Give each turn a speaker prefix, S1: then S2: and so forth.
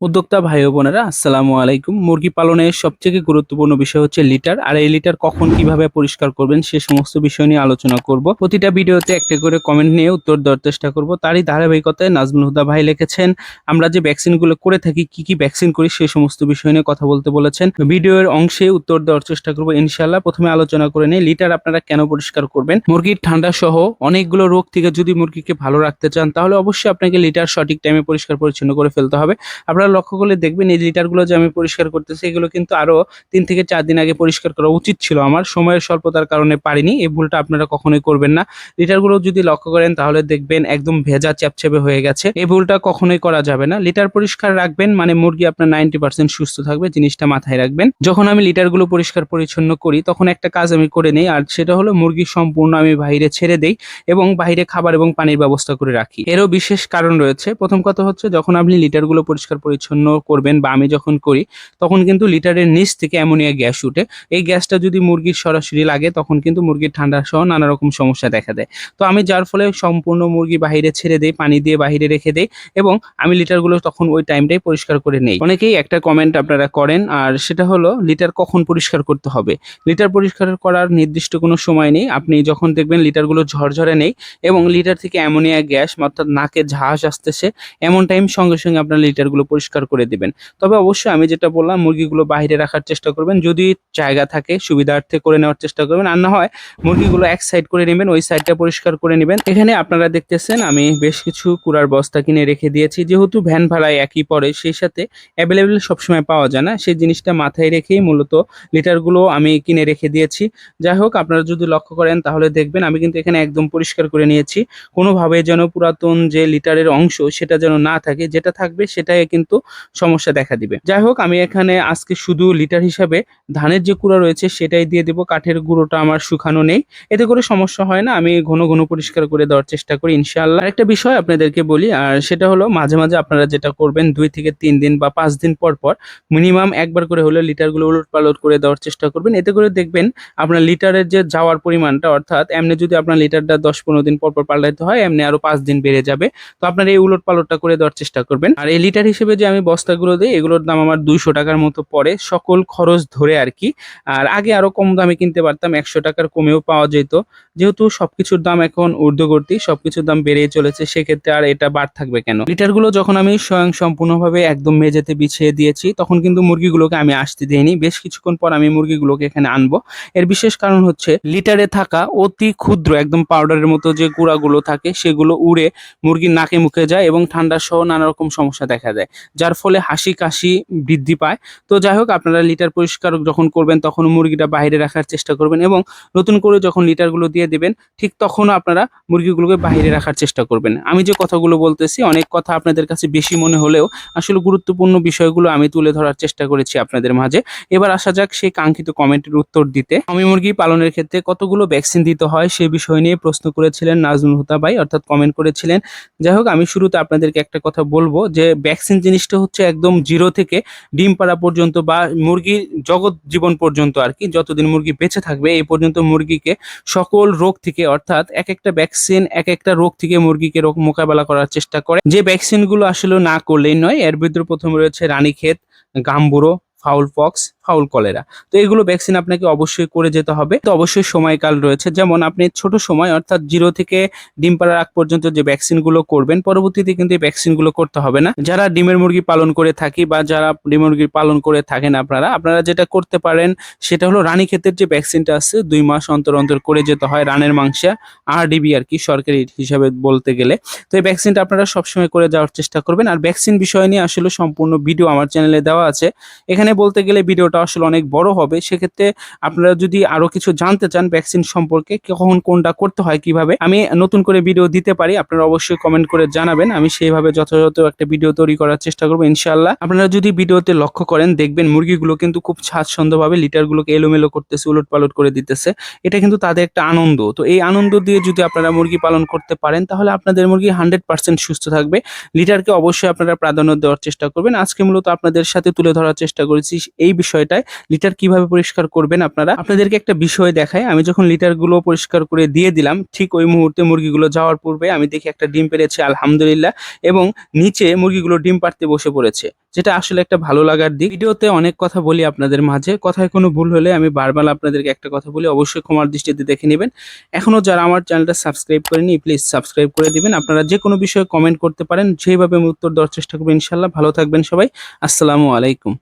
S1: উদ্যোক্তা ভাই ও বোনেরা আসসালামু আলাইকুম। মুরগি পালনের সবথেকে গুরুত্বপূর্ণ বিষয় হচ্ছে লিটার। আর এই লিটার কখন কিভাবে পরিষ্কার করবেন সে সমস্ত বিষয় নিয়ে আলোচনা করব। প্রতিটা ভিডিওতে একটা করে কমেন্ট নিয়ে উত্তর দেওয়ার চেষ্টা করব। তারই ধারাবাহিকতায় নাজমুল হুদা ভাই লিখেছেন, আমরা যে ভ্যাকসিনগুলো করে থাকি কি কি ভ্যাকসিন করি সেই সমস্ত বিষয় নিয়ে কথা বলতে বলেছেন। ভিডিওর অংশে উত্তর দেওয়ার চেষ্টা করব ইনশাআল্লাহ। প্রথমে আলোচনা করে নেই লিটার আপনারা কেন পরিষ্কার করবেন। মুরগির ঠান্ডা সহ অনেকগুলো রোগ থেকে যদি মুরগিকে ভালো রাখতে চান তাহলে অবশ্যই আপনাকে লিটার সঠিক টাইমে পরিষ্কার পরিচ্ছন্ন করে ফেলতে হবে। আপনারা লক্ষ্য করলে দেখবেন এই লিটারগুলো যে আমি পরিষ্কার করতেছি এগুলো কিন্তু আরো ৩ থেকে ৪ দিন আগে পরিষ্কার করা উচিত ছিল আমার। সময়ের স্বল্পতার কারণে পারিনি। এই ভুলটা আপনারা কখনোই করবেন না। লিটারগুলো যদি লক্ষ্য করেন তাহলে দেখবেন একদম ভেজা চ্যাপচ্যাপে হয়ে গেছে। এই ভুলটা কখনোই করা যাবে না। লিটার পরিষ্কার রাখবেন মানে মুরগি আপনার 90% সুস্থ থাকবে। জিনিসটা মাথায় রাখবেন। যখন আমি লিটারগুলো পরিষ্কার পরিচ্ছন্ন করি তখন একটা কাজ আমি করে নেই, আর সেটা হলো মুরগি সম্পূর্ণ আমি বাইরে ছেড়ে দেই এবং বাইরে খাবার এবং পানির ব্যবস্থা করে রাখি। এরও বিশেষ কারণ রয়েছে। প্রথম কথা হচ্ছে যখন আপনি লিটারগুলো পরিষ্কার পরিচ্ছন্ন করবেন বা আমি যখন করি তখন কিন্তু লিটারের নিচ থেকে অ্যামোনিয়া গ্যাস উঠে। এই গ্যাসটা যদি মুরগির সরাসরি লাগে তখন কিন্তু মুরগির ঠান্ডা সহ নানা রকম সমস্যা দেখা দেয়। তো আমি যার ফলে সম্পূর্ণ মুরগি বাহিরে ছেড়ে দেই, পানি দিয়ে বাহিরে রেখে দেই এবং আমি লিটারগুলো তখন ওই টাইমটাই পরিষ্কার করে নেই। অনেকেই একটা কমেন্ট আপনারা করেন, আর সেটা হলো লিটার কখন পরিষ্কার করতে হবে। লিটার পরিষ্কার করার নির্দিষ্ট কোনো সময় নেই। আপনি যখন দেখবেন লিটারগুলো ঝরঝরে নেই এবং লিটার থেকে অ্যামোনিয়া গ্যাস অর্থাৎ নাকে ঝাঁস আসতেছে, এমন টাইম সঙ্গে সঙ্গে আপনার লিটারগুলো পরিষ্কার করে দিবেন। তবে অবশ্যই আমি যেটা বললাম মুরগিগুলো বাইরে রাখার চেষ্টা করবেন। যদি জায়গা থাকে সুবিধার্থে করে নেওয়ার চেষ্টা করবেন, আর না হয় মুরগিগুলো এক সাইড করে নেবেন, ওই সাইডটা পরিষ্কার করে নেবেন। এখানে আপনারা দেখতেছেন আমি বেশ কিছু কুড়ার বস্তা কিনে রেখে দিয়েছি। যেহেতু ভ্যান ভাড়ায় একই পড়ে সেই সাথে অ্যাভেলেবেল সবসময় পাওয়া যায় না, সেই জিনিসটা মাথায় রেখেই মূলত লিটারগুলো আমি কিনে রেখে দিয়েছি। যাই হোক আপনারা যদি লক্ষ্য করেন তাহলে দেখবেন আমি কিন্তু এখানে একদম পরিষ্কার করে নিয়েছি। কোনোভাবে যেন পুরাতন যে লিটারের অংশ সেটা যেন না থাকে, যেটা থাকবে সেটাই কিন্তু সমস্যা দেখা দিবে। যাই হোক আমি এখানে আজকে শুধু লিটার হিসাবে ধানের যে কুড়া রয়েছে সেটাই দিয়ে দেবো। কাঠের গুঁড়োটা আমার শুকানো নেই, এতে করে সমস্যা হয় না। আমি ঘন ঘন পরিষ্কার করে দেওয়ার চেষ্টা করি ইনশাআল্লাহ। একটা বিষয় আপনাদেরকে বলি, আর সেটা হলো মাঝে মাঝে আপনারা যেটা করবেন ২ থেকে ৩ দিন বা ৫ দিন পর পর মিনিমাম একবার করে হলে লিটারগুলো উলট পালট করে দেওয়ার চেষ্টা করবেন। এতে করে দেখবেন আপনার লিটারের যে যাওয়ার পরিমাণটা, অর্থাৎ এমনি যদি আপনার লিটারটা ১০-১৫ দিন পর পর পাল্টাইতে হয় এমনি আরো ৫ দিন বেড়ে যাবে। তো আপনার এই উলট পালটটা করে দেওয়ার চেষ্টা করবেন। আর এই লিটার হিসেবে যে আমি বস্তাগুলো দিই এগুলোর দাম আমার ২০০ টাকার মতো পড়ে সকল খরচ ধরে আর কি। আর আগে আরো কম দামে কিনতে পারতাম, ১০০ টাকার কমেও পাওয়া যেত। যেহেতু সবকিছুর দাম এখন ঊর্ধ্বগতি, সবকিছুর দাম বেড়েই চলেছে, সেক্ষেত্রে আর এটা বাড় থাকবে কেন। লিটারগুলো যখন আমি স্বয়ং সম্পূর্ণভাবে একদম মেঝেতে বিছিয়ে দিয়েছি তখন কিন্তু মুরগিগুলোকে আমি আসতে দিইনি। বেশ কিছুক্ষণ পর আমি মুরগিগুলোকে এখানে আনবো। এর বিশেষ কারণ হচ্ছে লিটারে থাকা অতি ক্ষুদ্র একদম পাউডারের মতো যে গুঁড়াগুলো থাকে সেগুলো উড়ে মুরগির নাকে মুখে যায় এবং ঠান্ডা সহ নানা রকম সমস্যা দেখা দেয়, যার ফলে হাসি কাশি বৃদ্ধি পায়। তো যাই হোক আপনারা লিটার পরিষ্কার যখন করবেন তখন মুরগিটা বাইরে রাখার চেষ্টা করবেন এবং নতুন করে যখন লিটারগুলো দিয়ে দেবেন ঠিক তখনও আপনারা মুরগিগুলোকে বাইরে রাখার চেষ্টা করবেন। আমি যে কথাগুলো বলতেছি অনেক কথা আপনাদের কাছে বেশি মনে হলেও আসলে গুরুত্বপূর্ণ বিষয়গুলো আমি তুলে ধরার চেষ্টা করেছি আপনাদের মাঝে। এবার আসা যাক সেই কাঙ্ক্ষিত কমেন্টের উত্তর দিতে। আমি মুরগি পালনের ক্ষেত্রে কতগুলো ভ্যাকসিন দিতে হয় সে বিষয় নিয়ে প্রশ্ন করেছিলেন নাজমুল হুদা ভাই, অর্থাৎ কমেন্ট করেছিলেন। যাই হোক আমি শুরুতে আপনাদেরকে একটা কথা বলবো যে ভ্যাকসিন জিনিসটা হচ্ছে একদম জিরো থেকে ডিম পাড়া পর্যন্ত বা মুরগির জগৎ জীবন পর্যন্ত আর কি, যতদিন মুরগি বেঁচে থাকবে এই পর্যন্ত মুরগিকে সকল রোগ থেকে, অর্থাৎ এক একটা ভ্যাকসিন এক একটা রোগ থেকে মুরগিকে রোগ মোকাবেলা করার চেষ্টা করে। যে ভ্যাকসিনগুলো আসলে না করলেই নয়, এর ভিতরে প্রথমে রয়েছে Ranikhet, Gumboro, foul pox, fowl cholera. তো এগুলো ভ্যাকসিন আপনাকে অবশ্যই করে যেতে হবে। তো অবশ্যই সময়কাল রয়েছে, যেমন আপনি ছোট সময় অর্থাৎ জিরো থেকে ডিম পাড়ার আগ পর্যন্ত যে ভ্যাকসিনগুলো করবেন পরবর্তীতে কিন্তু এই ভ্যাকসিনগুলো করতে হবে না। যারা ডিমের মুরগি পালন করে থাকি বা যারা ডিমের মুরগি পালন করে থাকেন আপনারা যেটা করতে পারেন সেটা হলো রানীক্ষেতের যে ভ্যাকসিনটা আছে ২ মাস অন্তর অন্তর করে যেতে হয়। রানের মাংসে RDB আর কি সরকারি হিসাবে বলতে গেলে। তো এই ভ্যাকসিনটা আপনারা সবসময় করে যাওয়ার চেষ্টা করবেন। আর ভ্যাকসিন বিষয় নিয়ে আসলে সম্পূর্ণ ভিডিও আমার চ্যানেলে দেওয়া আছে। এখানে বলতে গেলে ভিডিওটা আসলে অনেক বড় হবে, সেক্ষেত্রে আপনারা যদি আরো কিছু জানতে চান ভ্যাকসিন সম্পর্কে কখন কোনটা করতে হয় কিভাবে আমি নতুন করে ভিডিও দিতে পারি আপনারা অবশ্যই কমেন্ট করে জানাবেন। আমি সেইভাবে যথাযথ একটা ভিডিও তৈরি করার চেষ্টা করবো ইনশাআল্লাহ। আপনারা যদি ভিডিওতে লক্ষ্য করেন দেখবেন মুরগিগুলো কিন্তু খুব স্বাচ্ছন্দ্যভাবে লিটারগুলোকে এলোমেলো করতেছে, উলটপালট করে দিতেছে। এটা কিন্তু তাদের একটা আনন্দ। তো এই আনন্দ দিয়ে যদি আপনারা মুরগি পালন করতে পারেন তাহলে আপনাদের মুরগি 100% সুস্থ থাকবে। লিটারকে অবশ্যই আপনারা প্রাধান্য দেওয়ার চেষ্টা করবেন। আজকে মূলত আপনাদের সাথে তুলে ধরার চেষ্টা করেছি এই বিষয়টা বিষয়টায় লিটার কিভাবে পরিষ্কার করবেন আপনারা, আপনাদেরকে একটা বিষয় দেখাই। আমি যখন লিটারগুলো পরিষ্কার করে দিয়ে দিলাম, ঠিক ওই মুহূর্তে মুরগিগুলো যাওয়ার পূর্বে আমি দেখি একটা ডিম পেড়েছে, আলহামদুলিল্লাহ। এবং নিচে মুরগিগুলো ডিম পাড়তে বসে পড়েছে, যেটা আসলে একটা ভালো লাগার দিক। ভিডিওতে অনেক কথা বলি আপনাদের মাঝে, কথায় কোনো ভুল হলে আমি বারবার আপনাদেরকে একটা কথা বলি, অবশ্যই ক্ষমার দৃষ্টিতে দেখে নেবেন। এখনো যারা আমার চ্যানেলটা সাবস্ক্রাইব করেনি, প্লিজ সাবস্ক্রাইব করে দিবেন। আপনারা যে কোনো বিষয়ে কমেন্ট করতে পারেন, যেভাবে আমি উত্তর দেওয়ার চেষ্টা করবো ইনশাল্লাহ। ভালো থাকবেন সবাই, আসসালামু আলাইকুম।